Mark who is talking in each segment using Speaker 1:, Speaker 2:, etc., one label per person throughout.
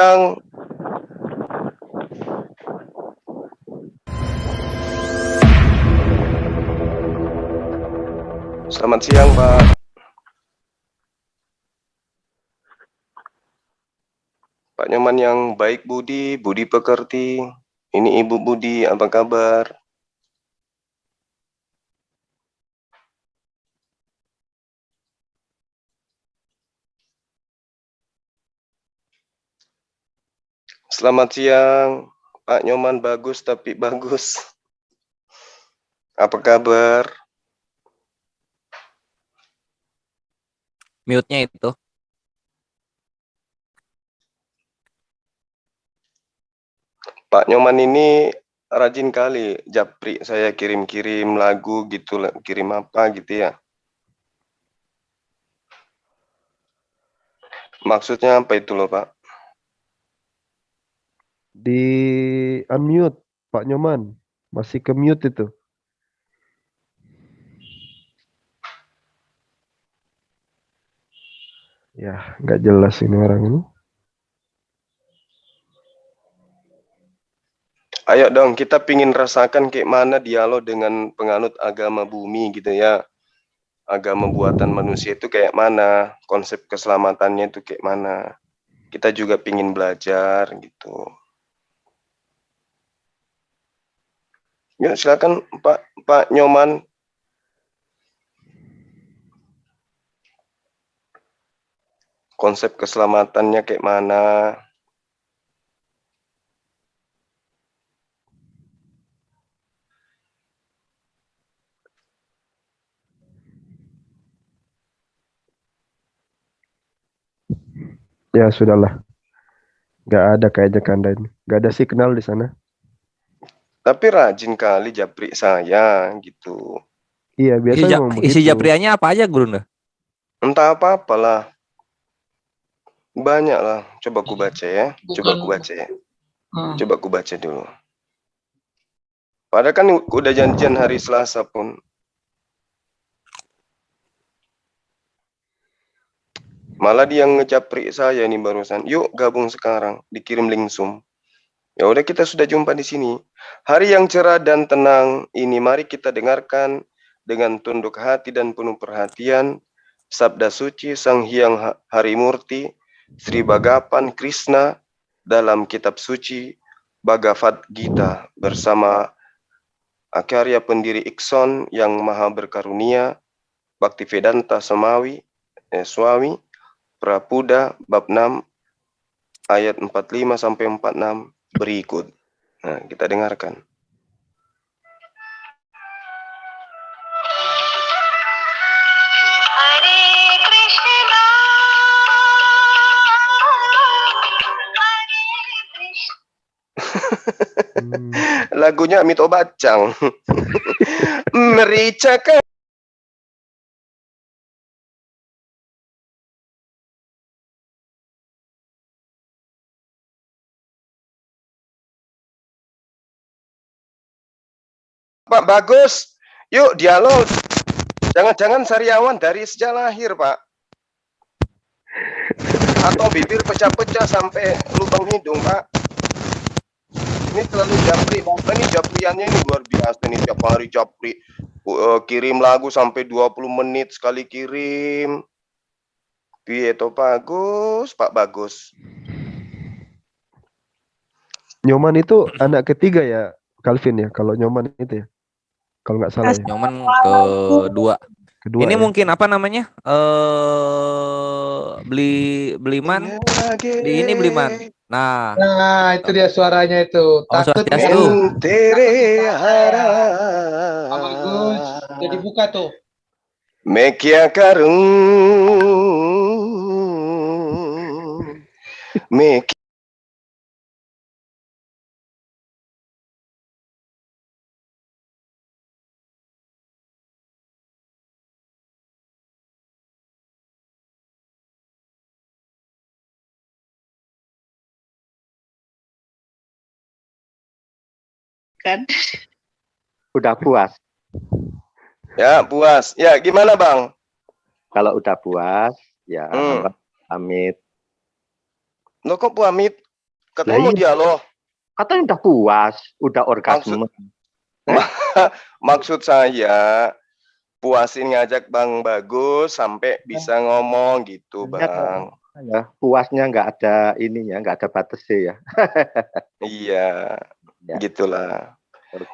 Speaker 1: siang. Selamat siang, Pak. Pak Nyoman yang baik budi, budi pekerti. Ini Ibu Budi, apa kabar? Selamat siang, Pak Nyoman bagus tapi bagus. Apa kabar?
Speaker 2: Mute-nya itu.
Speaker 1: Pak Nyoman ini rajin kali japri saya kirim-kirim lagu gitu, kirim apa gitu ya. Maksudnya apa itu loh, Pak?
Speaker 3: Di unmute Pak Nyoman, masih ke mute itu. Ya, nggak jelas ini orang ini.
Speaker 1: Ayo dong, kita pingin rasakan kayak mana dialog dengan penganut agama bumi gitu ya. Agama buatan manusia itu kayak mana, konsep keselamatannya itu kayak mana. Kita juga pingin belajar gitu. Yuk silakan Pak Nyoman. Konsep keselamatannya kayak mana.
Speaker 3: Ya sudahlah, nggak ada kayaknya Kanda ini, nggak ada signal di sana.
Speaker 1: Tapi rajin kali japri saya gitu.
Speaker 3: Iya biasa memang begitu.
Speaker 2: Isi japriannya apa aja, Guru?
Speaker 1: Entah apa-apalah. Banyak lah. Coba ku baca ya. Coba ku baca ya. Coba ku baca dulu. Padahal kan udah janjian hari Selasa pun. Malah dia ngejapri saya ini barusan. Yuk gabung sekarang. Dikirim link Zoom. Ya udah kita sudah jumpa di sini. Hari yang cerah dan tenang ini mari kita dengarkan dengan tunduk hati dan penuh perhatian sabda suci Sang Hyang Harimurti Sri Bhagavan Krishna dalam kitab suci Bhagavad Gita bersama Akarya pendiri Ikson yang maha berkarunia Bhaktivedanta Swami Prapuda bab 6 ayat 45 sampai 46 berikut. Nah, kita dengarkan. Lagunya Amito Bacang. Mericakan. Pak bagus. Yuk dialog. Jangan-jangan sariawan dari sejak lahir, Pak. Atau bibir pecah-pecah sampai lubang hidung, Pak. Ini terlalu japri, Bapak. Ini japriannya ini luar biasa nih. Tiap hari japri. Kirim lagu sampai 20 menit sekali kirim. Piye to bagus, Pak bagus.
Speaker 3: Nyoman itu anak ketiga ya, Calvin ya. Kalau Nyoman itu ya, kalau nggak salah ya.
Speaker 2: Nyoman kedua. Ini
Speaker 3: ya.
Speaker 2: mungkin apa namanya? Beliman. Di ini Beliman. Nah,
Speaker 4: itu dia suaranya itu. Takut
Speaker 2: Swastiastu.
Speaker 4: Bagus. Jadi buka tuh.
Speaker 1: Mekia karung. Mekia.
Speaker 5: Kan
Speaker 6: Udah puas.
Speaker 1: Ya puas. Ya gimana Bang?
Speaker 6: Kalau udah puas, ya pamit.
Speaker 1: Lo kok pamit? Katanya
Speaker 6: Lah
Speaker 1: mau
Speaker 6: iya.
Speaker 1: dialog.
Speaker 6: Katanya udah puas, udah orgasme.
Speaker 1: Maksud saya puasin ngajak Bang Bagus sampai bisa ngomong gitu, Bang.
Speaker 6: Ya, puasnya nggak ada ininya, nggak ada batasnya ya.
Speaker 1: Iya,
Speaker 6: Ya.
Speaker 1: gitulah.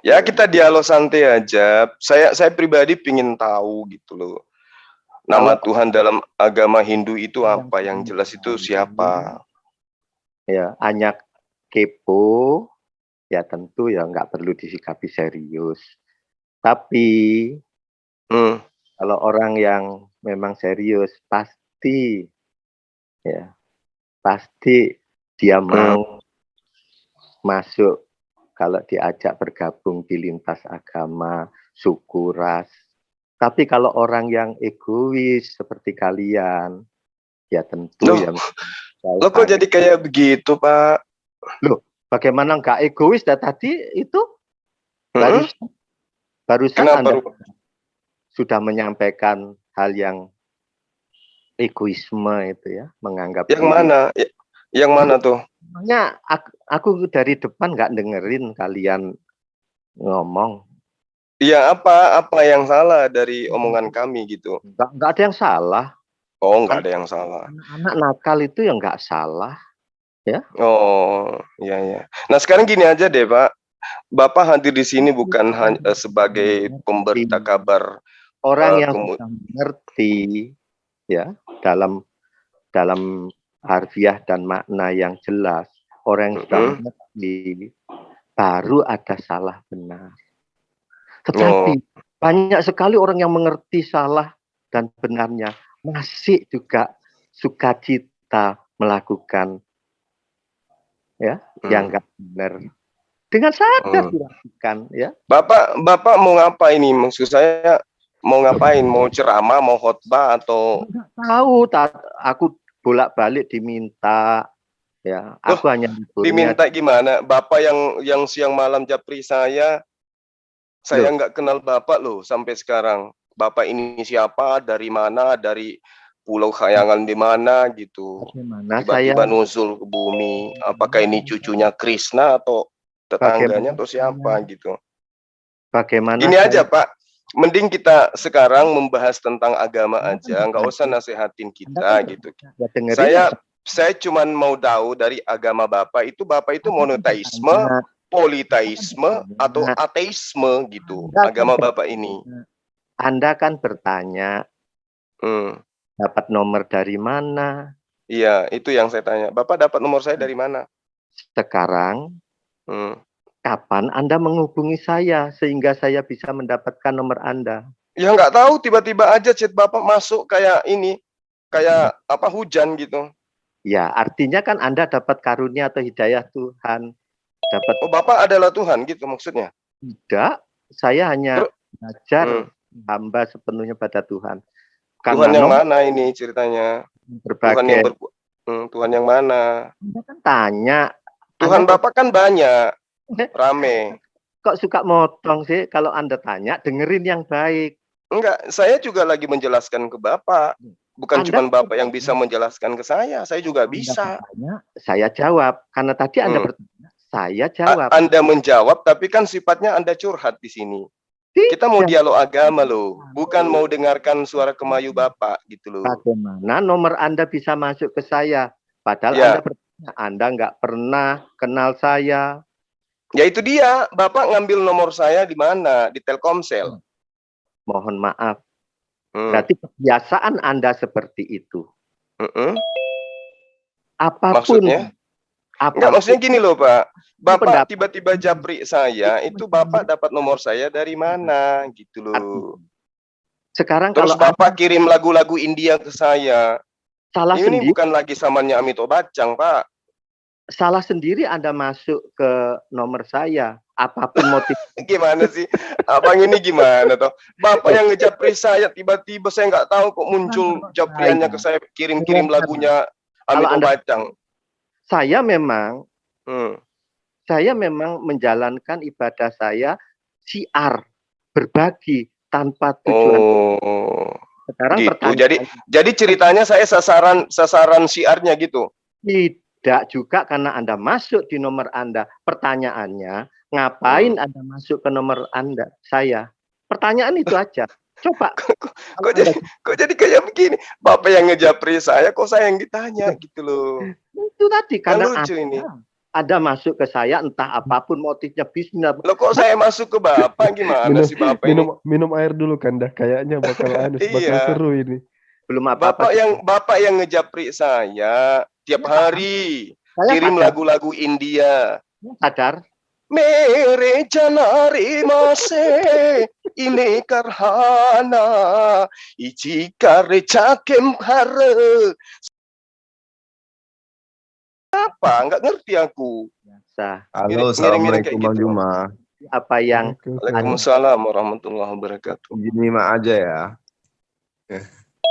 Speaker 1: Ya kita dialog santai aja. Saya pribadi pingin tahu gitu loh. Nama Tuhan dalam agama Hindu itu apa? Yang jelas itu siapa?
Speaker 6: Ya, hanya kepo, ya tentu ya nggak perlu disikapi serius. Tapi kalau orang yang memang serius, pasti dia mau masuk kalau diajak bergabung di lintas agama, suku, ras. Tapi kalau orang yang egois seperti kalian, ya tentu
Speaker 1: Loh,
Speaker 6: ya.
Speaker 1: Lo kok jadi kayak begitu, Pak?
Speaker 6: Loh, bagaimana nggak egois? Dan tadi itu barusan
Speaker 1: Kenapa?
Speaker 6: Anda sudah menyampaikan hal yang egoisme itu ya, menganggap
Speaker 1: yang mana? Yang mana tuh?
Speaker 6: Makanya aku dari depan nggak dengerin kalian ngomong.
Speaker 1: Iya, apa yang salah dari omongan kami gitu?
Speaker 6: Nggak ada yang salah.
Speaker 1: Oh, nggak ada yang salah.
Speaker 6: Anak nakal itu yang nggak salah, ya.
Speaker 1: Oh, iya. Nah, sekarang gini aja deh, Pak. Bapak hadir di sini bukan hanya sebagai pemberita kabar.
Speaker 6: Orang yang sudah mengerti, ya, dalam harfiah dan makna yang jelas, orang yang sudah mengerti, baru ada salah benar. Tetapi banyak sekali orang yang mengerti salah dan benarnya masih juga sukacita melakukan yang nggak benar dengan sadar dilakukan ya.
Speaker 1: Bapak mau ngapa ini? Maksud saya mau ngapain? Mau ceramah, mau khotbah atau?
Speaker 6: Nggak tahu. Aku bolak-balik diminta. Ya, aku hanya
Speaker 1: diminta gimana? Bapak yang siang malam japri saya nggak kenal Bapak loh sampai sekarang. Bapak ini siapa? Dari mana? Dari Pulau Khayangan di mana gitu? Tiba-tiba nuzul ke bumi. Apakah ini cucunya Krishna atau tetangganya atau siapa gitu?
Speaker 6: Bagaimana?
Speaker 1: Gini aja Pak, mending kita sekarang membahas tentang agama aja, nggak usah nasehatin kita gitu. Saya cuman mau tahu dari agama Bapak itu monoteisme, politeisme atau ateisme gitu, agama Bapak ini.
Speaker 6: Anda kan bertanya, dapat nomor dari mana?
Speaker 1: Iya, itu yang saya tanya. Bapak dapat nomor saya dari mana?
Speaker 6: Sekarang, kapan Anda menghubungi saya sehingga saya bisa mendapatkan nomor Anda?
Speaker 1: Ya nggak tahu, tiba-tiba aja chat Bapak masuk kayak ini, kayak apa hujan gitu.
Speaker 6: Ya, artinya kan Anda dapat karunia atau hidayah Tuhan.
Speaker 1: Oh, Bapak adalah Tuhan gitu maksudnya?
Speaker 6: Tidak, saya hanya belajar hamba sepenuhnya pada Tuhan.
Speaker 1: Tuhan yang mana ini ceritanya? Tuhan yang mana?
Speaker 6: Anda kan tanya.
Speaker 1: Tuhan Bapak kan banyak, rame.
Speaker 6: Kok suka motong sih? Kalau Anda tanya, dengerin yang baik.
Speaker 1: Enggak, saya juga lagi menjelaskan ke Bapak. Bukan cuma Bapak yang bisa menjelaskan ke saya juga bisa.
Speaker 6: Saya jawab, karena tadi Anda bertanya, saya jawab.
Speaker 1: Anda menjawab, tapi kan sifatnya Anda curhat di sini. Kita mau dialog agama loh, bukan mau dengarkan suara kemayu Bapak gitu loh.
Speaker 6: Bagaimana nomor Anda bisa masuk ke saya? Padahal Anda bertanya, Anda nggak pernah kenal saya.
Speaker 1: Ya itu dia, Bapak ngambil nomor saya di mana? Di Telkomsel.
Speaker 6: Mohon maaf. Berarti kebiasaan Anda seperti itu. Apapun.
Speaker 1: Maksudnya? Enggak, maksudnya gini loh Pak. Bapak tiba-tiba japri saya, itu Bapak dapat nomor saya dari mana gitu loh.
Speaker 6: Sekarang
Speaker 1: terus
Speaker 6: kalau
Speaker 1: Bapak kirim lagu-lagu India ke saya.
Speaker 6: Salah
Speaker 1: ini
Speaker 6: sendiri.
Speaker 1: Bukan lagi samanya Amito Bachang, Pak.
Speaker 6: Salah sendiri Anda masuk ke nomor saya. Apapun motif.
Speaker 1: Gimana sih? Abang ini gimana toh? Bapak yang ngejapri saya, tiba-tiba saya nggak tahu kok muncul japriannya ke saya, kirim-kirim lagunya Amito Bachang.
Speaker 6: Saya memang menjalankan ibadah saya siar, berbagi tanpa tujuan.
Speaker 1: Sekarang gitu. Jadi ceritanya saya sasaran siarnya gitu.
Speaker 6: tidak juga karena Anda masuk di nomor Anda. Pertanyaannya, ngapain Anda masuk ke nomor Anda? Saya. Pertanyaan itu aja. Coba.
Speaker 1: Kok jadi kayak begini? Bapak yang ngejapri saya, kok saya yang ditanya gitu loh.
Speaker 6: Itu tadi
Speaker 1: Kan
Speaker 6: karena
Speaker 1: lucu ini.
Speaker 6: Anda masuk ke saya entah apapun motifnya bisnis.
Speaker 1: Loh kok saya masuk ke Bapak gimana sih Bapak ini?
Speaker 3: minum air dulu kan dah, kayaknya bakal bakal seru ini.
Speaker 6: Belum apa-apa.
Speaker 1: Bapak yang ngejapri saya tiap hari.
Speaker 6: Saya
Speaker 1: Kirim
Speaker 6: sadar.
Speaker 1: lagu-lagu India.
Speaker 6: Sadar.
Speaker 1: Mere janari mase ine karhana ichikare cakem hare. Apa? Enggak ngerti aku.
Speaker 6: Sah.
Speaker 5: Halo,
Speaker 1: Ngiring-ngiring
Speaker 5: assalamualaikum
Speaker 1: kayak
Speaker 5: Bang
Speaker 1: gitu.
Speaker 5: Juma.
Speaker 6: Apa yang
Speaker 1: Waalaikumsalam warahmatullahi wabarakatuh.
Speaker 5: Gini mah aja ya.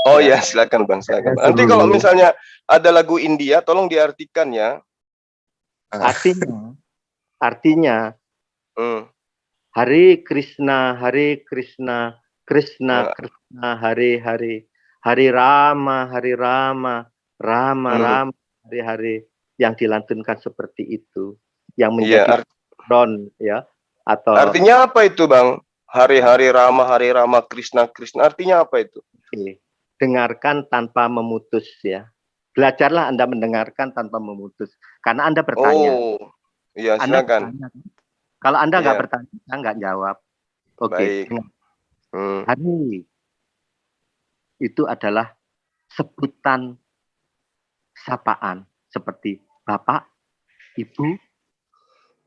Speaker 1: Oh ya, silakan Bang, silakan. Nanti kalau misalnya ada lagu India, tolong diartikan ya.
Speaker 6: Artinya Hare Krishna, Hare Krishna, Krishna Krishna, Hare Hare, Hare Rama, Hare Rama, Rama Rama, Hare Hare, yang dilantunkan seperti itu, yang menjadi ron ya, atau
Speaker 1: artinya apa itu Bang? Hari-hari Rama, Krishna Krishna, artinya apa itu?
Speaker 6: Dengarkan tanpa memutus ya. Belajarlah Anda mendengarkan tanpa memutus, karena Anda bertanya.
Speaker 1: Oh, iya silakan.
Speaker 6: Kalau Anda nggak bertanya, Anda nggak jawab. Oke. Hari itu adalah sebutan sapaan seperti Bapak, Ibu,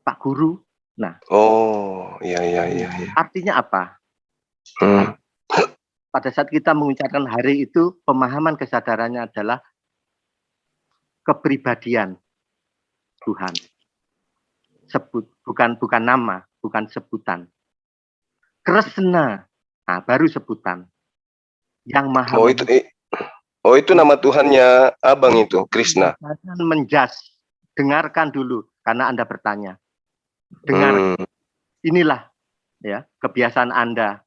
Speaker 6: Pak Guru. Nah.
Speaker 1: Oh, iya.
Speaker 6: Artinya apa? Pada saat kita mengucapkan hari itu, pemahaman kesadarannya adalah kepribadian Tuhan. Bukan nama, bukan sebutan. Krishna, nah baru sebutan. Yang maha.
Speaker 1: Oh itu nama Tuhannya Abang itu, Krishna.
Speaker 6: Menjas, dengarkan dulu karena Anda bertanya. Dengar. Inilah ya kebiasaan Anda.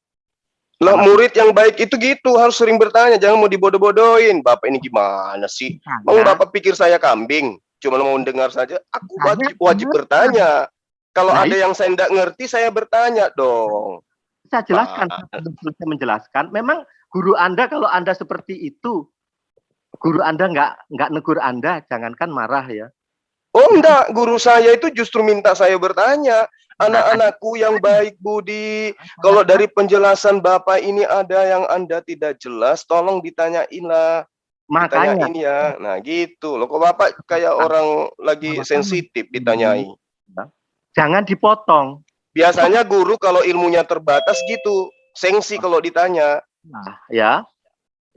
Speaker 1: Lah murid yang baik itu gitu, harus sering bertanya, jangan mau dibodoh-bodohin. Bapak ini gimana sih? Mau Bapak pikir saya kambing? Cuma mau dengar saja. Aku wajib bertanya. Kalau ada yang saya tidak ngerti, saya bertanya dong.
Speaker 6: Saya jelaskan, saya menjelaskan. Memang guru Anda kalau Anda seperti itu, guru Anda nggak negur Anda, jangankan marah ya.
Speaker 1: Oh enggak, guru saya itu justru minta saya bertanya. Anak-anakku yang baik budi, kalau dari penjelasan Bapak ini ada yang Anda tidak jelas, tolong ditanyain lah.
Speaker 6: Makanya
Speaker 1: ditanyain ya. Nah gitu. Loh kok Bapak kayak orang lagi sensitif ditanyai.
Speaker 6: Jangan dipotong.
Speaker 1: Biasanya guru kalau ilmunya terbatas gitu, sensi kalau ditanya.
Speaker 6: Nah, ya.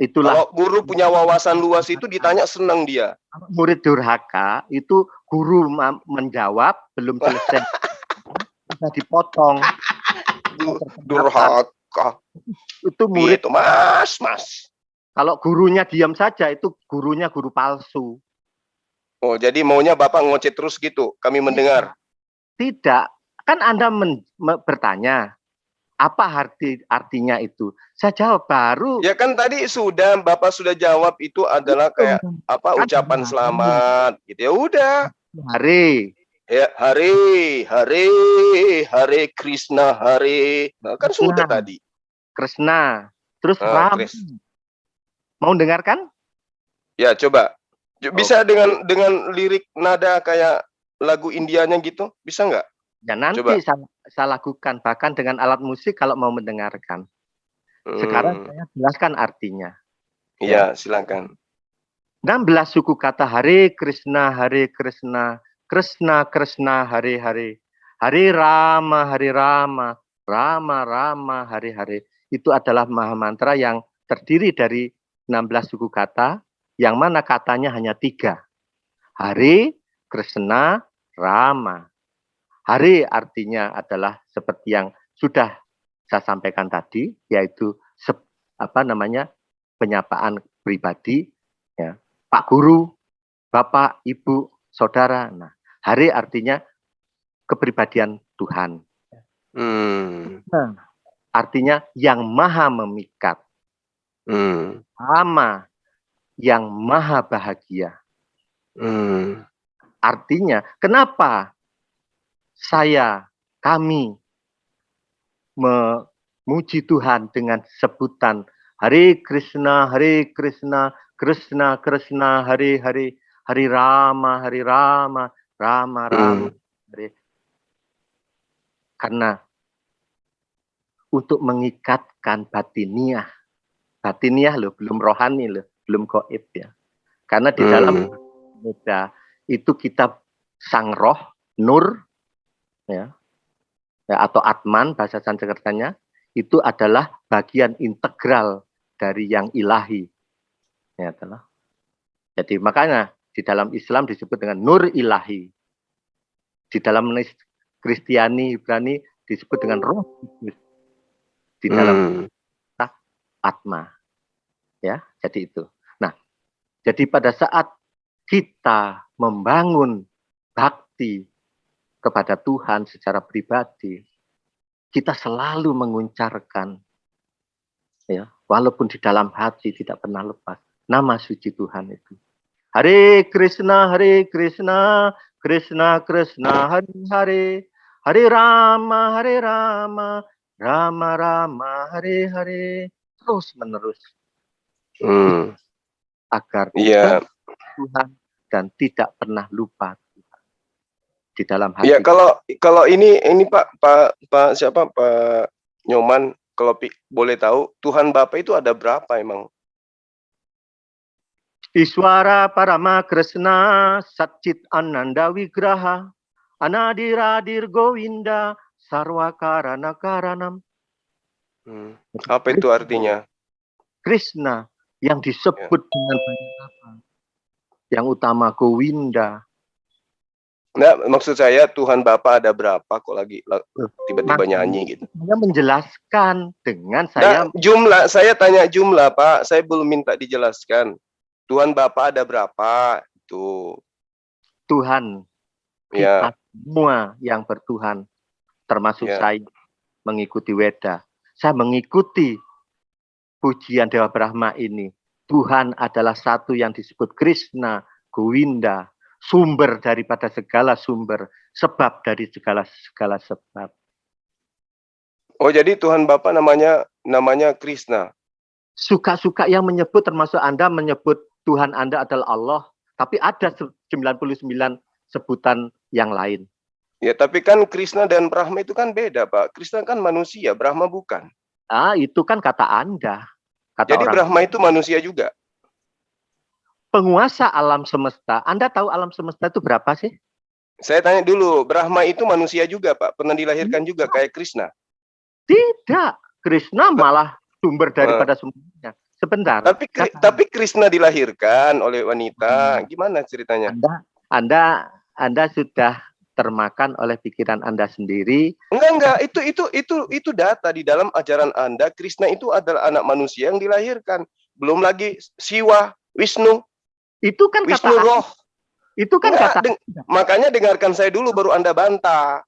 Speaker 6: Itulah.
Speaker 1: Kalau guru punya wawasan luas itu ditanya senang dia.
Speaker 6: Murid durhaka itu guru menjawab belum selesai. Bisa dipotong.
Speaker 1: Durhaka.
Speaker 6: Itu murid
Speaker 1: itu mas.
Speaker 6: Kalau gurunya diam saja itu gurunya guru palsu.
Speaker 1: Oh jadi maunya Bapak ngoceh terus gitu, kami mendengar.
Speaker 6: Tidak, kan Anda bertanya apa artinya itu. Saya jawab baru.
Speaker 1: Ya kan tadi sudah Bapak sudah jawab itu adalah kayak apa ucapan selamat gitu. Ya udah.
Speaker 6: Hari.
Speaker 1: Ya, Hare Krishna Hare. Nah, kan sudah tadi.
Speaker 6: Krishna. Terus Ram. Mau dengarkan?
Speaker 1: Ya, coba. Bisa dengan lirik nada kayak lagu Indianya gitu? Bisa nggak?
Speaker 6: Ya nanti saya lakukan bahkan dengan alat musik kalau mau mendengarkan. Sekarang saya jelaskan artinya.
Speaker 1: Iya, silakan.
Speaker 6: 16 suku kata Hare Krishna, Krishna Krishna, Hare Hare, Hare Rama, Rama Rama, Hare Hare. Itu adalah maha mantra yang terdiri dari 16 suku kata, yang mana katanya hanya 3. Hare, Krishna, Rama. Hare artinya adalah seperti yang sudah saya sampaikan tadi, yaitu penyapaan pribadi, ya, Pak Guru, Bapak, Ibu, Saudara. Nah, Hare artinya kepribadian Tuhan. Nah, artinya yang maha memikat. Rama yang maha bahagia. artinya kenapa kami memuji Tuhan dengan sebutan Hare Krishna, Krishna Krishna, Hare Hare, Hare Rama, Rama Rama, Hare. Karena untuk mengikatkan batiniah loh, belum rohani loh, belum gaib ya. Karena di dalam Buddha itu kitab sang roh, nur, ya, atau Atman bahasa Sanskertanya, itu adalah bagian integral dari yang ilahi. Ya, jadi makanya di dalam Islam disebut dengan nur ilahi. Di dalam Kristiani, Ibrani disebut dengan roh kudus. Di dalam Atma. Ya, jadi itu. Nah, jadi pada saat kita membangun bakti kepada Tuhan secara pribadi, kita selalu menguncarkan, ya, walaupun di dalam hati tidak pernah lepas nama suci Tuhan itu. Hare Krishna, Krishna Krishna, Hare Hare, Hare Rama, Rama Rama, Hare Hare, terus menerus. Agar Tuhan dan tidak pernah lupa Tuhan di dalam hati.
Speaker 1: Ya, kalau ini Pak siapa, Pak Nyoman, kalau boleh tahu Tuhan Bapa itu ada berapa emang?
Speaker 6: Iswara Parama Krishna Satchit Ananda Wigraha Anadiradir Govinda Sarwakarana Karanam.
Speaker 1: Apa itu artinya?
Speaker 6: Krishna yang disebut dengan banyak nama. Yang utama Govinda.
Speaker 1: Nah, maksud saya Tuhan Bapa ada berapa kok lagi tiba-tiba nyanyi gitu.
Speaker 6: Saya menjelaskan dengan saya.
Speaker 1: Nah, jumlah, saya tanya jumlah, Pak. Saya belum minta dijelaskan. Tuhan Bapa ada berapa? Itu.
Speaker 6: Tuhan. Kita semua yang bertuhan. Termasuk saya mengikuti Weda. Saya mengikuti pujian Dewa Brahma ini. Tuhan adalah satu yang disebut Krishna, Govinda. Sumber daripada segala sumber. Sebab dari segala sebab.
Speaker 1: Oh, jadi Tuhan Bapa namanya Krishna.
Speaker 6: Suka-suka yang menyebut, termasuk Anda menyebut Tuhan Anda adalah Allah. Tapi ada 99 sebutan yang lain.
Speaker 1: Ya, tapi kan Krishna dan Brahma itu kan beda, Pak. Krishna kan manusia, Brahma bukan.
Speaker 6: Itu kan kata Anda.
Speaker 1: Jadi Brahma itu manusia juga.
Speaker 6: Penguasa alam semesta. Anda tahu alam semesta itu berapa sih?
Speaker 1: Saya tanya dulu, Brahma itu manusia juga, Pak? Pernah dilahirkan juga kayak Krishna?
Speaker 6: Tidak. Krishna malah sumber daripada semuanya. Sebentar.
Speaker 1: Tapi Krishna dilahirkan oleh wanita. Gimana ceritanya?
Speaker 6: Anda sudah termakan oleh pikiran Anda sendiri.
Speaker 1: Enggak. Itu data di dalam ajaran Anda. Krishna itu adalah anak manusia yang dilahirkan. Belum lagi Siwa, Wisnu.
Speaker 6: Itu kan
Speaker 1: Wisnu
Speaker 6: kata
Speaker 1: roh.
Speaker 6: Itu kan kata.
Speaker 1: Makanya dengarkan saya dulu baru Anda bantah.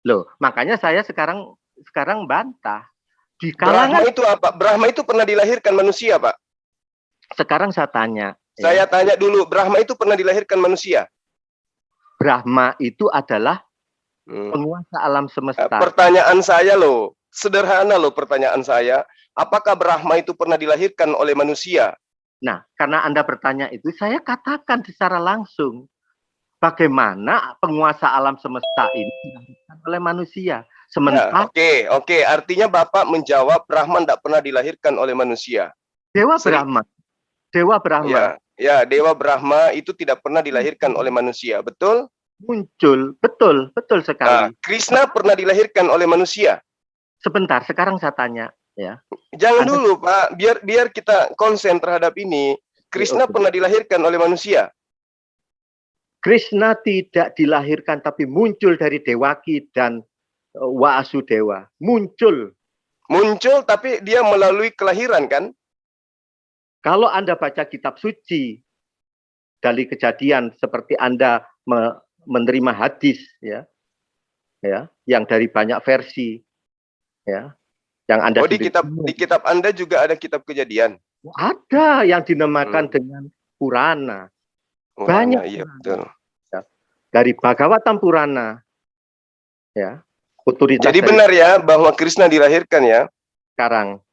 Speaker 6: Loh, makanya saya sekarang bantah. Di kalangan
Speaker 1: Brahma itu apa? Brahma itu pernah dilahirkan manusia, Pak?
Speaker 6: Sekarang saya tanya.
Speaker 1: Saya tanya dulu, Brahma itu pernah dilahirkan manusia?
Speaker 6: Brahma itu adalah penguasa alam semesta.
Speaker 1: Pertanyaan saya loh, sederhana loh pertanyaan saya. Apakah Brahma itu pernah dilahirkan oleh manusia?
Speaker 6: Nah, karena Anda bertanya itu, saya katakan secara langsung. Bagaimana penguasa alam semesta ini dilahirkan oleh manusia? Sementara
Speaker 1: Oke. Artinya Bapak menjawab Brahma tidak pernah dilahirkan oleh manusia.
Speaker 6: Dewa Brahma.
Speaker 1: Ya, Dewa Brahma itu tidak pernah dilahirkan oleh manusia, betul?
Speaker 6: Muncul, betul sekali.
Speaker 1: Nah, Krishna pernah dilahirkan oleh manusia.
Speaker 6: Sebentar, sekarang saya tanya, ya.
Speaker 1: Jangan dulu, Pak. Biar kita konsen terhadap ini. Krishna pernah dilahirkan oleh manusia.
Speaker 6: Krishna tidak dilahirkan, tapi muncul dari Dewaki dan Wasudewa. Muncul,
Speaker 1: tapi dia melalui kelahiran, kan?
Speaker 6: Kalau Anda baca kitab suci dari Kejadian, seperti Anda menerima hadis, ya, yang dari banyak versi, ya, yang Anda
Speaker 1: di kitab Anda juga ada kitab Kejadian.
Speaker 6: Ada yang dinamakan dengan Purana.
Speaker 1: Banyak. Iya, betul.
Speaker 6: Ya. dari Bhagavatam Purana, ya, otoritas.
Speaker 1: Jadi benar ya bahwa Krishna dilahirkan ya?
Speaker 6: Sekarang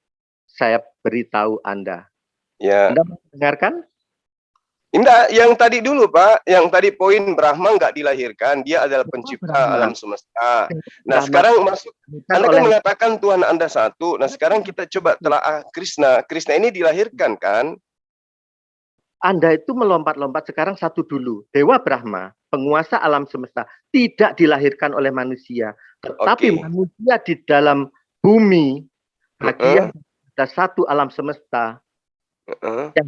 Speaker 6: saya beritahu Anda.
Speaker 1: Ya.
Speaker 6: Anda mendengarkan?
Speaker 1: Enggak, yang tadi dulu Pak, yang tadi poin Brahma enggak dilahirkan, dia adalah pencipta
Speaker 6: Brahma.
Speaker 1: alam semesta. Nah
Speaker 6: Brahma
Speaker 1: sekarang masuk, Anda kan
Speaker 6: oleh
Speaker 1: mengatakan Tuhan Anda satu. Nah sekarang kita coba telaah Krishna. Krishna ini dilahirkan kan?
Speaker 6: Anda itu melompat-lompat sekarang satu dulu. Dewa Brahma, penguasa alam semesta, tidak dilahirkan oleh manusia. Tetapi manusia di dalam bumi, bagian ada satu alam semesta, yang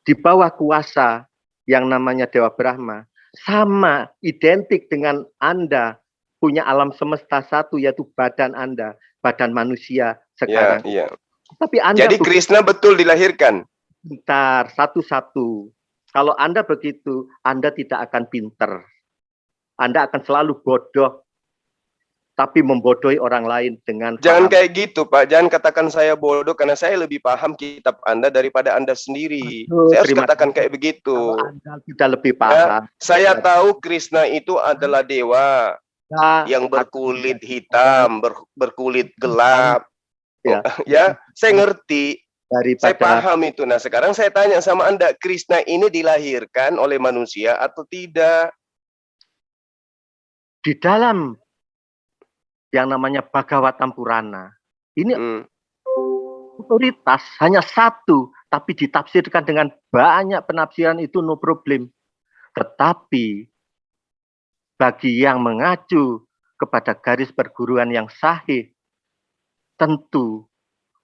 Speaker 6: di bawah kuasa yang namanya Dewa Brahma, sama identik dengan Anda punya alam semesta satu, yaitu badan Anda, badan manusia sekarang.
Speaker 1: Ya, ya.
Speaker 6: Tapi Anda
Speaker 1: jadi Krishna betul dilahirkan?
Speaker 6: Pintar, satu-satu. Kalau Anda begitu, Anda tidak akan pinter. Anda akan selalu bodoh, tapi membodohi orang lain dengan
Speaker 1: Jangan
Speaker 6: paham.
Speaker 1: kayak gitu Pak, jangan katakan saya bodoh karena saya lebih paham kitab Anda daripada Anda sendiri. Saya harus katakan kayak begitu.
Speaker 6: Kalau Anda tidak lebih paham.
Speaker 1: Ya, saya tahu Krishna itu adalah dewa yang berkulit hitam, berkulit gelap.
Speaker 6: Ya,
Speaker 1: ya, saya ngerti.
Speaker 6: Daripada,
Speaker 1: saya paham itu. Nah, sekarang saya tanya sama Anda, Krishna ini dilahirkan oleh manusia atau tidak?
Speaker 6: Di dalam yang namanya Bhagavatam Purana, ini otoritas hanya satu, tapi ditafsirkan dengan banyak penafsiran, itu no problem. Tetapi bagi yang mengacu kepada garis perguruan yang sahih, tentu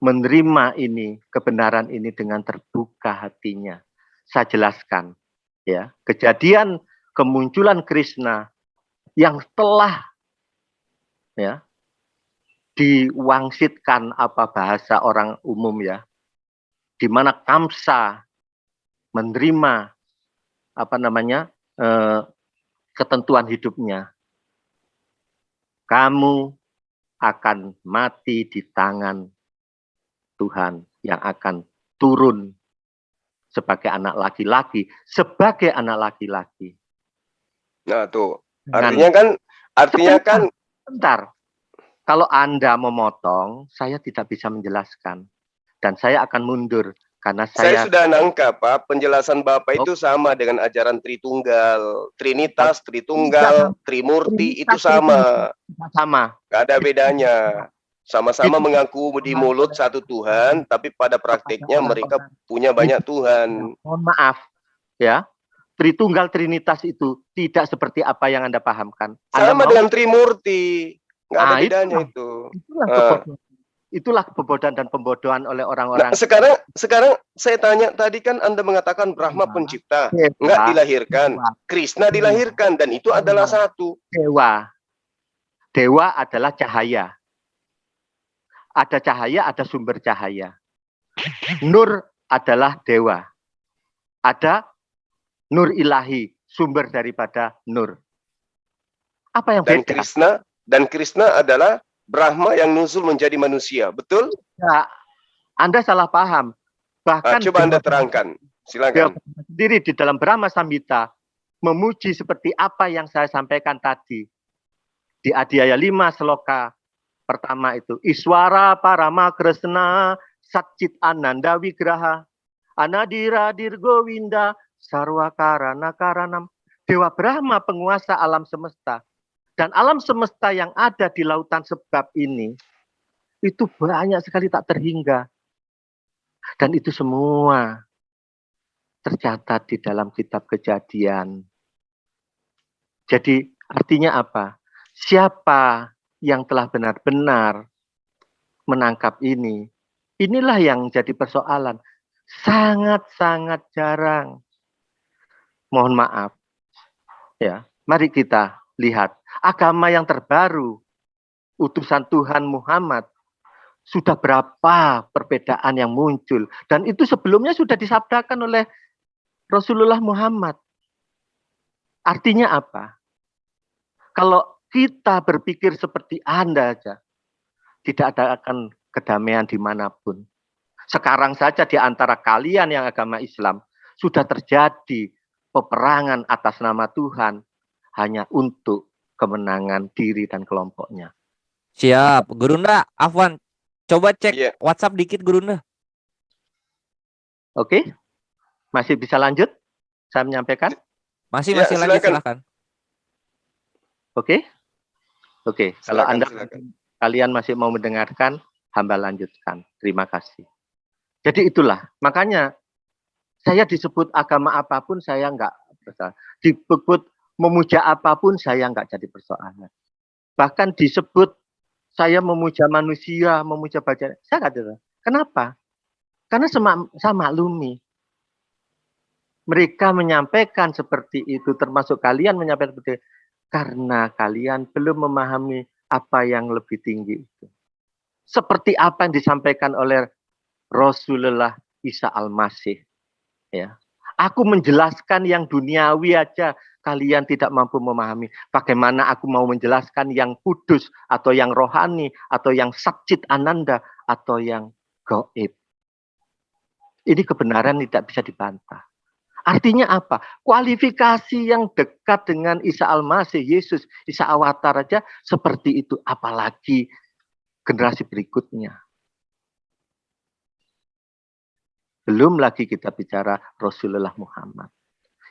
Speaker 6: menerima ini, kebenaran ini dengan terbuka hatinya. Saya jelaskan, ya, kejadian kemunculan Krishna yang telah, ya, diwangsitkan, apa bahasa orang umum, ya, di mana Kamsa menerima apa namanya ketentuan hidupnya. Kamu akan mati di tangan Tuhan yang akan turun sebagai anak laki-laki,
Speaker 1: Nah tuh, artinya kan
Speaker 6: bentar. Kalau Anda memotong, saya tidak bisa menjelaskan dan saya akan mundur karena
Speaker 1: saya sudah nangkap Pak, penjelasan Bapak itu sama dengan ajaran Tritunggal, Trinitas, Tritunggal, Trimurti itu sama.
Speaker 6: Sama.
Speaker 1: Gak ada bedanya. Sama-sama mengaku di mulut satu Tuhan, tapi pada praktiknya mereka punya banyak Tuhan.
Speaker 6: Mohon maaf, ya. Tritunggal Trinitas itu tidak seperti apa yang Anda pahamkan.
Speaker 1: Sama dengan Trimurti, nggak ada bedanya itu.
Speaker 6: Itulah kebodohan dan pembodohan oleh orang-orang.
Speaker 1: Nah, sekarang saya tanya, tadi kan Anda mengatakan Brahma pencipta, nggak dilahirkan. Krishna dilahirkan, dan itu adalah satu.
Speaker 6: Dewa adalah cahaya. Ada cahaya, ada sumber cahaya. Nur adalah dewa. Ada nur ilahi, sumber daripada nur. Apa yang beda?
Speaker 1: Dan Krishna adalah Brahma yang nuzul menjadi manusia, betul?
Speaker 6: Ya, Anda salah paham. Bahkan
Speaker 1: coba Anda terangkan, silakan.
Speaker 6: Sendiri di dalam Brahma Samhita memuji seperti apa yang saya sampaikan tadi. Di Adhyaya 5 sloka pertama itu, Iswara Parama Kresna Satchit Ananda Wigraha Anadira Dirgowinda Sarwakarana Karanam. Dewa Brahma penguasa alam semesta. Dan alam semesta yang ada di lautan sebab ini, itu banyak sekali tak terhingga. Dan itu semua tercatat di dalam kitab Kejadian. Jadi artinya apa? Siapa yang telah benar-benar menangkap ini? Inilah yang jadi persoalan. Sangat-sangat jarang. Mohon maaf. Ya, mari kita lihat agama yang terbaru, utusan Tuhan Muhammad, sudah berapa perbedaan yang muncul. Dan itu sebelumnya sudah disabdakan oleh Rasulullah Muhammad. Artinya apa? Kalau kita berpikir seperti Anda aja, tidak ada akan kedamaian dimanapun. Sekarang saja di antara kalian yang agama Islam, sudah terjadi peperangan atas nama Tuhan. hanya untuk kemenangan diri dan kelompoknya.
Speaker 2: Siap. Gurunda, Afwan, coba cek
Speaker 1: Iya.
Speaker 2: WhatsApp dikit Gurunda.
Speaker 6: Oke? Masih bisa lanjut? Saya menyampaikan?
Speaker 2: Masih
Speaker 1: Ya,
Speaker 2: lanjut,
Speaker 1: silakan.
Speaker 2: silakan.
Speaker 6: Oke? Oke, kalau
Speaker 1: Silakan,
Speaker 6: Anda
Speaker 1: silakan.
Speaker 6: kalian masih mau mendengarkan, hamba lanjutkan. Terima kasih. Jadi itulah, makanya saya disebut agama apapun saya enggak bersalah. Disebut memuja apapun saya enggak jadi persoalan. Bahkan disebut saya memuja manusia, memuja baca, saya enggak ada. Kenapa? Karena saya maklumi. Mereka menyampaikan seperti itu, termasuk kalian menyampaikan seperti itu, karena kalian belum memahami apa yang lebih tinggi itu. Seperti apa yang disampaikan oleh Rasulullah Isa Al-Masih. Ya. Aku menjelaskan yang duniawi aja, kalian tidak mampu memahami. Bagaimana aku mau menjelaskan yang kudus, atau yang rohani, atau yang satchit ananda, atau yang gaib. Ini kebenaran tidak bisa dibantah. Artinya apa? Kualifikasi yang dekat dengan Isa Al-Masih, Yesus, Isa Awatar aja seperti itu. Apalagi generasi berikutnya. Belum lagi kita bicara Rasulullah Muhammad.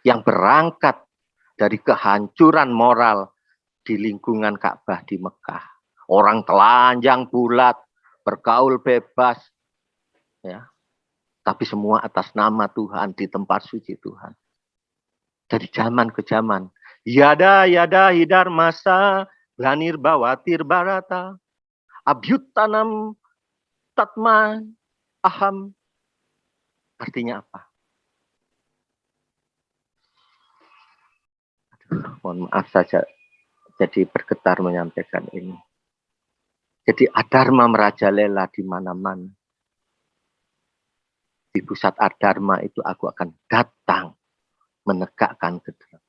Speaker 6: Yang berangkat dari kehancuran moral di lingkungan Ka'bah di Mekah. Orang telanjang bulat, bergaul bebas. Ya. Tapi semua atas nama Tuhan di tempat suci Tuhan. Dari zaman ke zaman. Yada hidar masa, lanir bawatir barata, abyut tanam tatman aham. Artinya apa? Aduh, mohon maaf saja, jadi bergetar menyampaikan ini. Jadi adharma merajalela di mana-mana. Di pusat adharma itu aku akan datang menegakkan kebenaran.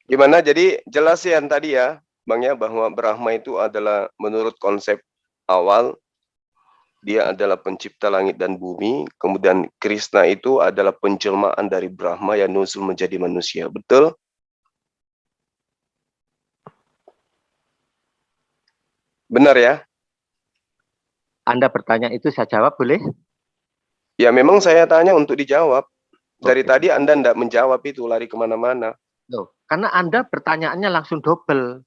Speaker 1: Gimana? Jadi jelas ya tadi ya, Bang ya, bahwa Brahma itu adalah menurut konsep awal, dia adalah pencipta langit dan bumi, kemudian Krishna itu adalah penjelmaan dari Brahma yang nusul menjadi manusia. Betul? Benar ya?
Speaker 6: Anda bertanya itu saya jawab boleh?
Speaker 1: Ya memang saya tanya untuk dijawab. Dari
Speaker 6: Oke.
Speaker 1: tadi Anda tidak menjawab itu, lari kemana-mana.
Speaker 6: Loh, karena Anda pertanyaannya langsung double.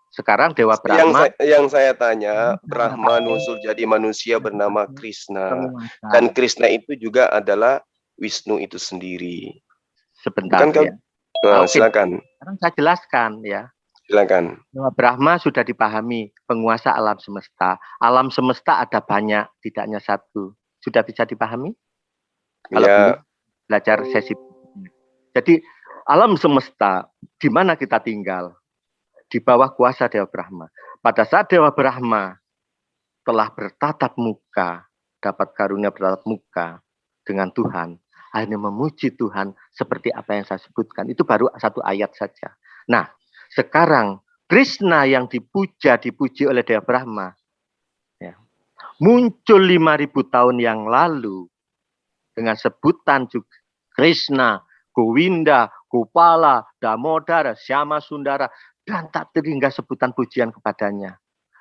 Speaker 6: Sekarang Dewa Brahma.
Speaker 1: Yang saya tanya, Brahma nusul jadi manusia bernama Krishna.
Speaker 6: penguasa.
Speaker 1: Dan Krishna itu juga adalah Wisnu itu sendiri.
Speaker 6: Sebentar
Speaker 1: Bukankah?
Speaker 6: ya.
Speaker 1: Nah,
Speaker 6: Oke.
Speaker 1: silakan.
Speaker 6: Sekarang saya jelaskan ya.
Speaker 1: Silakan.
Speaker 6: Dewa Brahma sudah dipahami, penguasa alam semesta. Alam semesta ada banyak, tidak hanya satu. Sudah bisa dipahami? Kalau belum,
Speaker 1: Ya,
Speaker 6: belajar sesi. Jadi alam semesta, di mana kita tinggal? Di bawah kuasa Dewa Brahma. Pada saat Dewa Brahma telah bertatap muka, dapat karunia bertatap muka dengan Tuhan, akhirnya memuji Tuhan seperti apa yang saya sebutkan. Itu baru satu ayat saja. Nah, sekarang Krishna yang dipuji oleh Dewa Brahma, ya, muncul 5.000 tahun yang lalu dengan sebutan juga Krishna, Govinda, Gopala, Damodara, Syama Sundara, dan tak terhingga sebutan pujian kepadanya.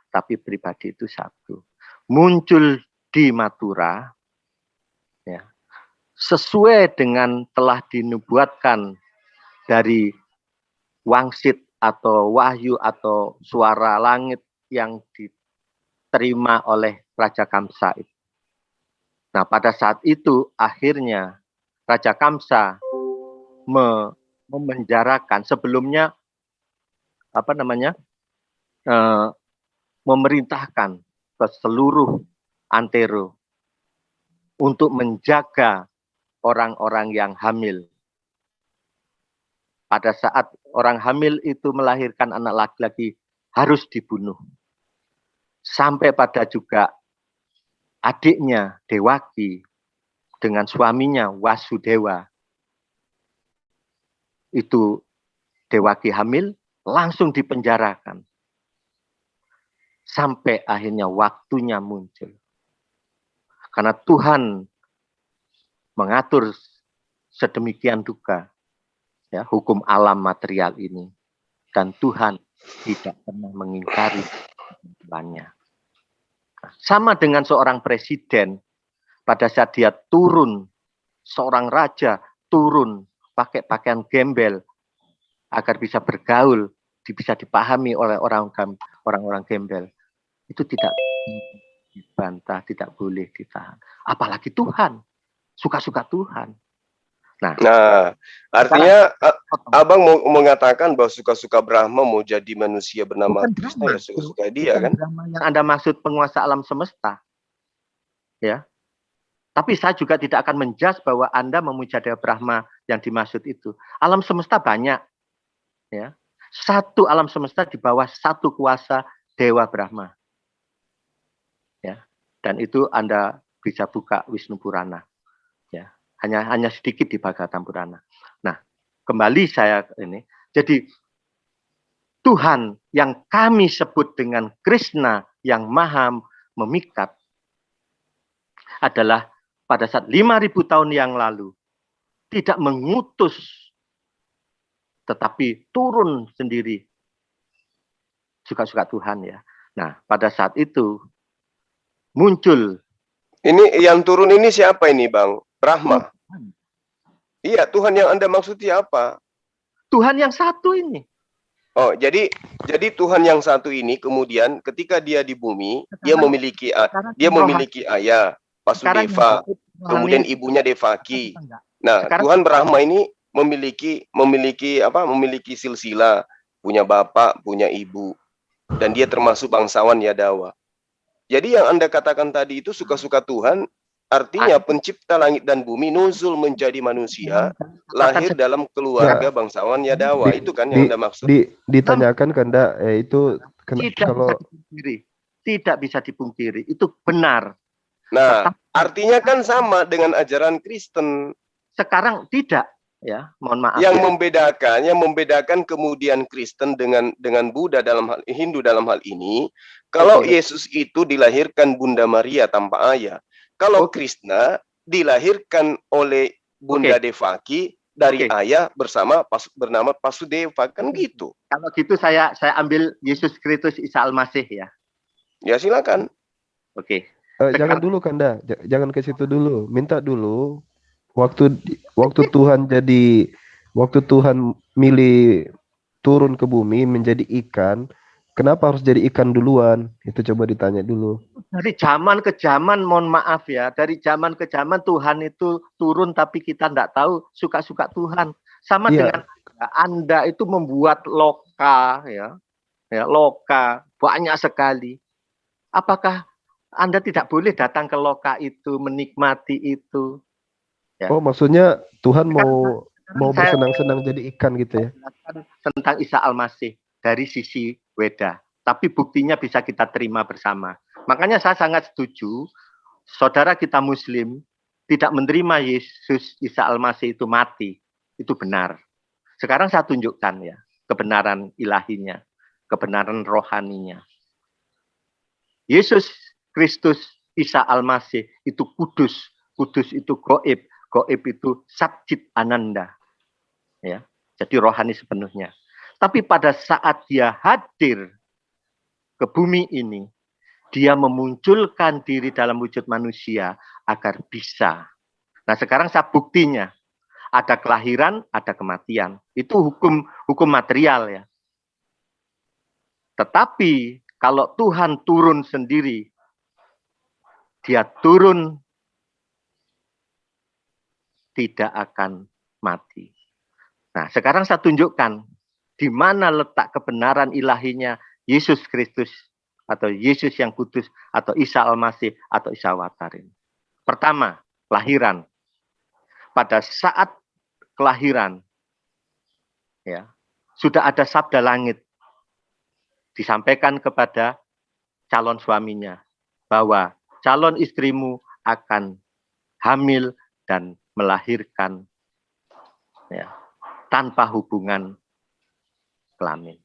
Speaker 6: Tapi pribadi itu satu. Muncul di Mathura, ya, sesuai dengan telah dinubuatkan dari wangsit atau wahyu atau suara langit yang diterima oleh Raja Kamsa itu. Nah, pada saat itu akhirnya Raja Kamsa memenjarakan, sebelumnya memerintahkan ke seluruh antero untuk menjaga orang-orang yang hamil. Pada saat orang hamil itu melahirkan anak laki-laki harus dibunuh. Sampai pada juga adiknya Dewaki dengan suaminya Wasudewa. Itu Dewaki hamil langsung dipenjarakan. sampai akhirnya waktunya muncul. Karena Tuhan mengatur sedemikian juga ya hukum alam material ini, dan Tuhan tidak pernah mengingkari ketentuannya. Sama dengan seorang presiden, pada saat dia turun, seorang raja turun pakai pakaian gembel agar bisa bergaul, bisa dipahami oleh orang-orang gembel, itu tidak dibantah, tidak boleh ditahan. Apalagi Tuhan, suka-suka Tuhan. Nah,
Speaker 1: artinya abang mau mengatakan bahwa suka-suka Brahma mau jadi manusia bernama Krishna, ya suka-suka dia kan?
Speaker 6: Brahma yang Anda maksud penguasa alam semesta, ya. Tapi saya juga tidak akan menjudge bahwa Anda memuja Dewa Brahma yang dimaksud itu. Alam semesta banyak, ya. Satu alam semesta di bawah satu kuasa Dewa Brahma, ya. Dan itu Anda bisa buka Wisnu Purana, ya. Hanya sedikit di Bhagavatam Purana. Nah, kembali saya ini. Jadi Tuhan yang kami sebut dengan Krishna yang maha memikat adalah pada saat 5.000 tahun yang lalu tidak mengutus, tetapi turun sendiri. Suka-suka Tuhan ya. Nah, pada saat itu muncul.
Speaker 1: Ini yang turun ini siapa ini, Bang? Brahma. Iya, Tuhan yang Anda maksud siapa?
Speaker 6: Tuhan yang satu ini.
Speaker 1: Oh, jadi Tuhan yang satu ini kemudian ketika dia di bumi, dia memiliki ayah, Vasudeva, kemudian ibunya Devaki. Nah, Tuhan Brahma ini memiliki silsilah, punya bapak, punya ibu, dan dia termasuk bangsawan Yadawa. Jadi yang Anda katakan tadi itu suka-suka Tuhan, artinya pencipta langit dan bumi nuzul menjadi manusia, lahir dalam keluarga bangsawan Yadawa. Itu kan yang Anda maksud?
Speaker 3: Ditanyakan kan, itu kalau
Speaker 6: tidak bisa dipungkiri, itu benar.
Speaker 1: Nah, artinya kan sama dengan ajaran Kristen.
Speaker 6: Sekarang tidak, ya, mohon maaf.
Speaker 1: Yang membedakan kemudian Kristen dengan Buddha dalam hal Hindu dalam hal ini, kalau Yesus itu dilahirkan Bunda Maria tanpa ayah. Kalau Krishna dilahirkan oleh Bunda Devaki dari ayah bernama Vasudeva, kan gitu.
Speaker 6: Kalau gitu saya ambil Yesus Kristus Isa Al-Masih ya.
Speaker 1: Ya silakan.
Speaker 3: Jangan dulu Kanda, jangan ke situ dulu. Minta dulu waktu Tuhan milih turun ke bumi menjadi ikan. Kenapa harus jadi ikan duluan? Itu coba ditanya dulu.
Speaker 6: Dari zaman ke zaman, mohon maaf ya, dari zaman ke zaman Tuhan itu turun, tapi kita tidak tahu suka-suka Tuhan. Sama dengan Anda itu membuat loka, ya loka banyak sekali. Apakah Anda tidak boleh datang ke loka itu, menikmati itu? Ya.
Speaker 3: Oh, maksudnya Tuhan mau bersenang-senang jadi ikan gitu ya?
Speaker 6: Tentang Isa Al-Masih dari sisi Weda, tapi buktinya bisa kita terima bersama. Makanya saya sangat setuju, saudara kita Muslim tidak menerima Yesus Isa Al-Masih itu mati, itu benar. Sekarang saya tunjukkan ya kebenaran ilahinya, kebenaran rohaninya. Yesus Kristus Isa Al-Masih itu kudus, kudus itu goib, goib itu Satchit Ananda, ya, jadi rohani sepenuhnya. Tapi pada saat dia hadir ke bumi ini, dia memunculkan diri dalam wujud manusia agar bisa. Nah, sekarang saya buktinya. Ada kelahiran, ada kematian. Itu hukum material ya. Tetapi kalau Tuhan turun sendiri, dia turun tidak akan mati. Nah, sekarang saya tunjukkan di mana letak kebenaran ilahinya Yesus Kristus atau Yesus yang kudus atau Isa Al-Masih atau Isa Watarin. Pertama, kelahiran. Pada saat kelahiran, ya, sudah ada sabda langit disampaikan kepada calon suaminya bahwa calon istrimu akan hamil dan melahirkan, ya, tanpa hubungan kelamin.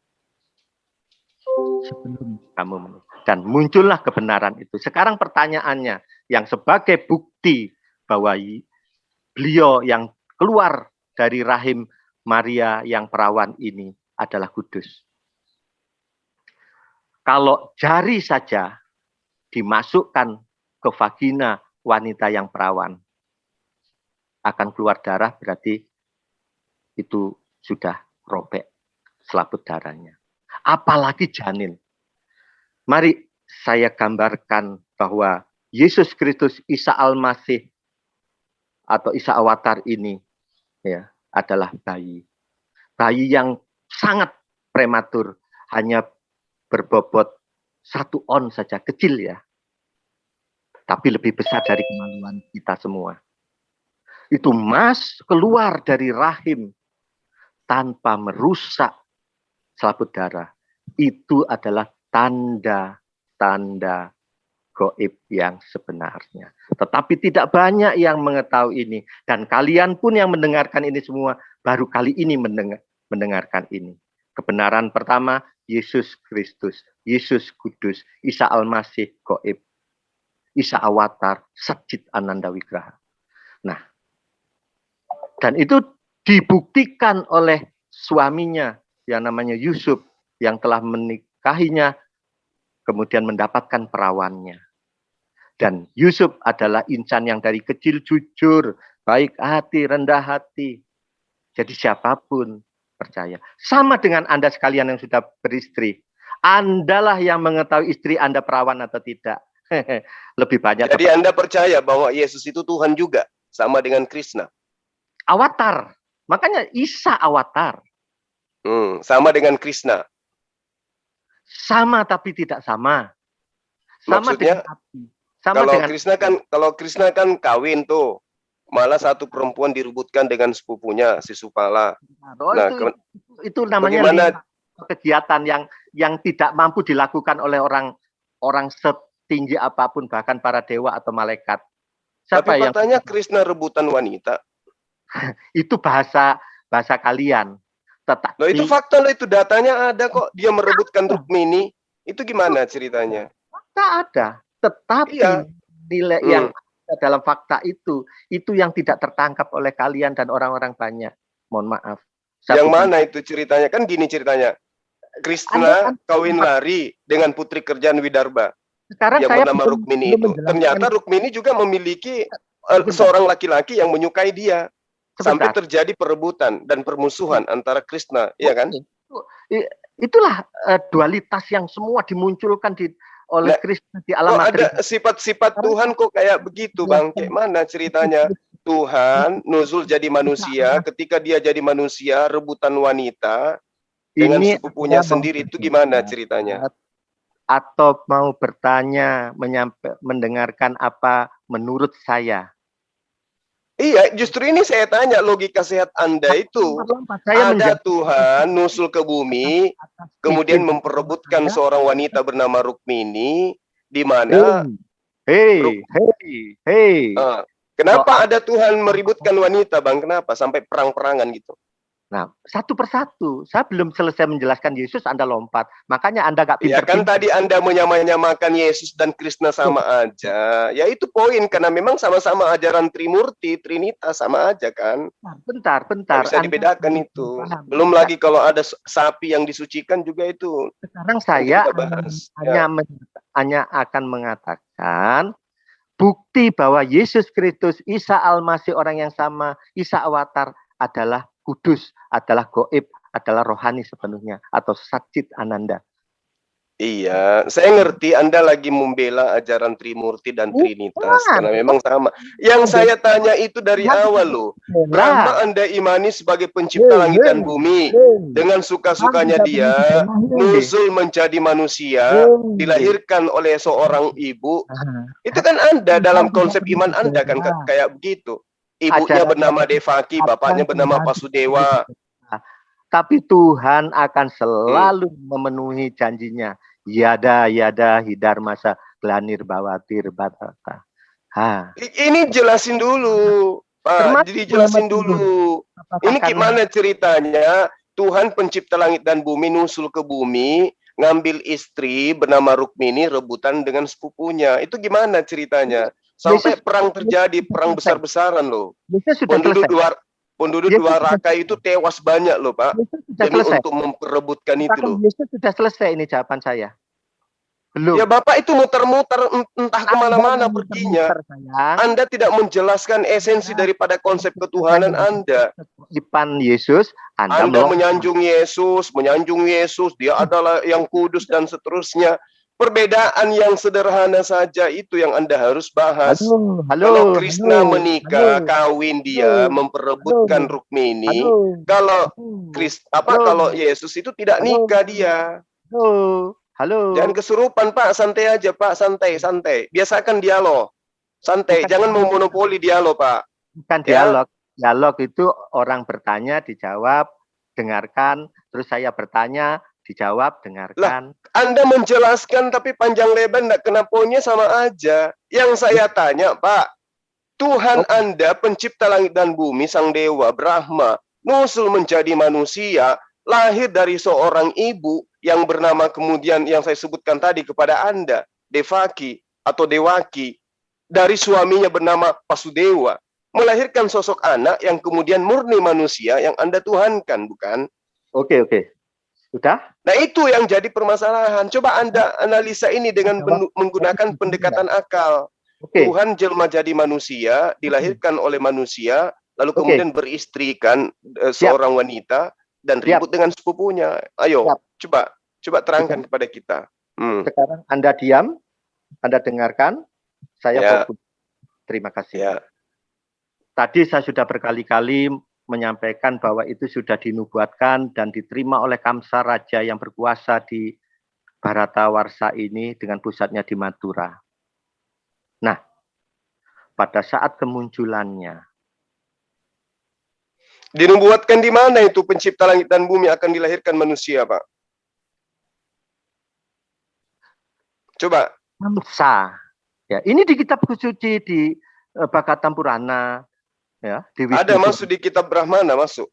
Speaker 6: Sebelum kamu menikah. Dan muncullah kebenaran itu. Sekarang pertanyaannya, yang sebagai bukti bahwa beliau yang keluar dari rahim Maria yang perawan ini adalah kudus. Kalau jari saja dimasukkan ke vagina wanita yang perawan, akan keluar darah, berarti itu sudah robek selaput darahnya. Apalagi janin. Mari saya gambarkan bahwa Yesus Kristus Isa Al-Masih atau Isa Awatar ini ya adalah bayi. Bayi yang sangat prematur, hanya berbobot 1 on saja, kecil ya. Tapi lebih besar dari kemaluan kita semua. Itu keluar dari rahim tanpa merusak selaput darah. Itu adalah tanda-tanda gaib yang sebenarnya. Tetapi tidak banyak yang mengetahui ini. Dan kalian pun yang mendengarkan ini semua baru kali ini mendengarkan ini. Kebenaran pertama, Yesus Kristus, Yesus Kudus, Isa Al-Masih gaib, Isa Awatar, Satchit Ananda Wigraha. Nah, dan itu dibuktikan oleh suaminya yang namanya Yusuf yang telah menikahinya, kemudian mendapatkan perawannya. Dan Yusuf adalah insan yang dari kecil jujur, baik hati, rendah hati. Jadi siapapun percaya. Sama dengan Anda sekalian yang sudah beristri. Andalah yang mengetahui istri Anda perawan atau tidak. Lebih banyak.
Speaker 1: Jadi Anda percaya bahwa Yesus itu Tuhan juga, sama dengan Krishna.
Speaker 6: Awatar. Makanya Isa Awatar.
Speaker 1: Sama dengan Krishna.
Speaker 6: Sama tapi tidak sama. Sama
Speaker 1: Maksudnya,
Speaker 6: dengan api. Sama
Speaker 1: kalau
Speaker 6: dengan
Speaker 1: Krishna kan kawin tuh. Malah satu perempuan direbutkan dengan sepupunya, si Supala. Nah,
Speaker 6: itu namanya kegiatan yang tidak mampu dilakukan oleh orang setinggi apapun, bahkan para dewa atau malaikat.
Speaker 1: Siapa tapi katanya Krishna rebutan wanita.
Speaker 6: Itu bahasa kalian. Tetapi
Speaker 1: loh, itu fakta loh, itu datanya ada kok. Dia merebutkan Rukmini. Itu gimana ceritanya?
Speaker 6: Fakta ada. Tetapi nilai yang dalam fakta itu yang tidak tertangkap oleh kalian dan orang-orang banyak. Mohon maaf.
Speaker 1: Yang mana itu ceritanya? Kan gini ceritanya. Krishna kawin lari dengan putri kerajaan Widarba.
Speaker 6: Sekarang
Speaker 1: yang
Speaker 6: saya
Speaker 1: bernama Rukmini itu. Ternyata Rukmini juga memiliki seorang laki-laki yang menyukai dia. Sampai terjadi perebutan dan permusuhan antara Krishna, iya kan?
Speaker 6: Itulah dualitas yang semua dimunculkan oleh Krishna di alam
Speaker 1: ada sifat-sifat Tuhan kok kayak begitu, Bang? Kayak mana ceritanya? Tuhan nuzul jadi manusia, ketika dia jadi manusia, rebutan wanita dengan sepupunya sendiri, itu gimana ceritanya?
Speaker 6: Atau mau bertanya, mendengarkan apa menurut saya?
Speaker 1: Iya, justru ini saya tanya, logika sehat Anda itu. Ada Tuhan nusul ke bumi, kemudian memperebutkan seorang wanita bernama Rukmini, di mana kenapa ada Tuhan meributkan wanita, Bang? Kenapa? Sampai perang-perangan gitu.
Speaker 6: Nah, satu persatu. Saya belum selesai menjelaskan Yesus, Anda lompat. Makanya Anda gak
Speaker 1: Ya
Speaker 6: pintar.
Speaker 1: kan tadi Anda menyamakan Yesus dan Krishna sama aja. Ya itu poin, karena memang sama-sama ajaran Trimurti, Trinitas, sama aja kan.
Speaker 6: Bentar.
Speaker 1: Gak bisa dibedakan itu. Belum lagi kalau ada sapi yang disucikan juga itu.
Speaker 6: Sekarang saya hanya akan mengatakan bukti bahwa Yesus Kristus, Isa Al-Masih orang yang sama, Isa Awatar adalah kudus, adalah gaib, adalah rohani sepenuhnya, atau Satchit Ananda.
Speaker 1: Iya, saya ngerti Anda lagi membela ajaran Trimurti dan Trinitas, karena memang sama. Yang saya tanya itu dari awal loh. Brahma Anda imani sebagai pencipta langit dan bumi. Dengan suka-sukanya dia, nusul menjadi manusia, dilahirkan oleh seorang ibu. Itu kan Anda dalam konsep iman Anda kan kayak begitu. Ibunya bernama Devaki, bapaknya bernama Pasudewa.
Speaker 6: Tapi Tuhan akan selalu memenuhi janjinya. Yada hidar masa glanir bawatir batata.
Speaker 1: Ini jelasin dulu, Pak. Jadi jelasin dulu. Ini gimana ceritanya? Tuhan pencipta langit dan bumi nusul ke bumi, ngambil istri bernama Rukmini rebutan dengan sepupunya. Itu gimana ceritanya? Sampai perang terjadi, perang besar-besaran loh.
Speaker 6: Yesus sudah
Speaker 1: Penduduk
Speaker 6: selesai.
Speaker 1: penduduk
Speaker 6: Yesus
Speaker 1: dua
Speaker 6: sudah
Speaker 1: raka itu tewas banyak loh, Pak.
Speaker 6: Yesus sudah
Speaker 1: Demi
Speaker 6: selesai.
Speaker 1: untuk memperebutkan itu
Speaker 6: Katakan
Speaker 1: loh.
Speaker 6: Yesus sudah selesai, ini jawaban saya. Belum.
Speaker 1: Ya Bapak itu muter-muter entah kemana-mana
Speaker 6: Anda
Speaker 1: perginya.
Speaker 6: muter-muter, sayang.
Speaker 1: Anda tidak menjelaskan esensi daripada konsep ketuhanan Anda.
Speaker 6: Ipan Yesus,
Speaker 1: Anda
Speaker 6: melompat.
Speaker 1: menyanjung Yesus, dia adalah yang kudus dan seterusnya. Perbedaan yang sederhana saja itu yang Anda harus bahas. Kalau Krishna menikah, kawin dia, memperebutkan Rukmini. Kalau kalau Yesus itu tidak nikah dia.
Speaker 6: Halo.
Speaker 1: Jangan kesurupan, Pak. Santai aja, Pak. Santai. Biasakan dialog. Santai. Jangan memonopoli dialog, Pak.
Speaker 6: Bukan
Speaker 1: Ya.
Speaker 6: dialog. Dialog itu orang bertanya, dijawab, dengarkan. Terus saya bertanya, dijawab, dengarkan.
Speaker 1: Anda menjelaskan tapi panjang lebar enggak kena poinnya sama aja. Yang saya tanya, Pak, Tuhan Anda pencipta langit dan bumi, sang dewa Brahma, nusul menjadi manusia, lahir dari seorang ibu yang bernama kemudian yang saya sebutkan tadi kepada Anda, Devaki atau Dewaki, dari suaminya bernama Pasudewa, melahirkan sosok anak yang kemudian murni manusia yang Anda tuhankan, bukan?
Speaker 6: Oke. Sudah?
Speaker 1: Nah itu yang jadi permasalahan. Coba Anda analisa ini dengan menggunakan pendekatan akal.
Speaker 6: Oke.
Speaker 1: Tuhan jelma jadi manusia, dilahirkan oleh manusia, lalu kemudian beristrikan seorang wanita dan ribut dengan sepupunya. Ayo, coba terangkan kepada kita.
Speaker 6: Sekarang Anda diam, Anda dengarkan, saya fokus. Terima kasih.
Speaker 1: Ya.
Speaker 6: Tadi saya sudah berkali-kali menyampaikan bahwa itu sudah dinubuatkan dan diterima oleh Kamsa Raja yang berkuasa di Bharatawarsha ini dengan pusatnya di Mathura. Nah, pada saat kemunculannya.
Speaker 1: Dinubuatkan di mana itu pencipta langit dan bumi akan dilahirkan manusia, Pak? Coba.
Speaker 6: Kamsa. Ya, ini di kitab suci di Bhagavatam Purana. Ya,
Speaker 1: ada masuk di kitab Brahmana, masuk.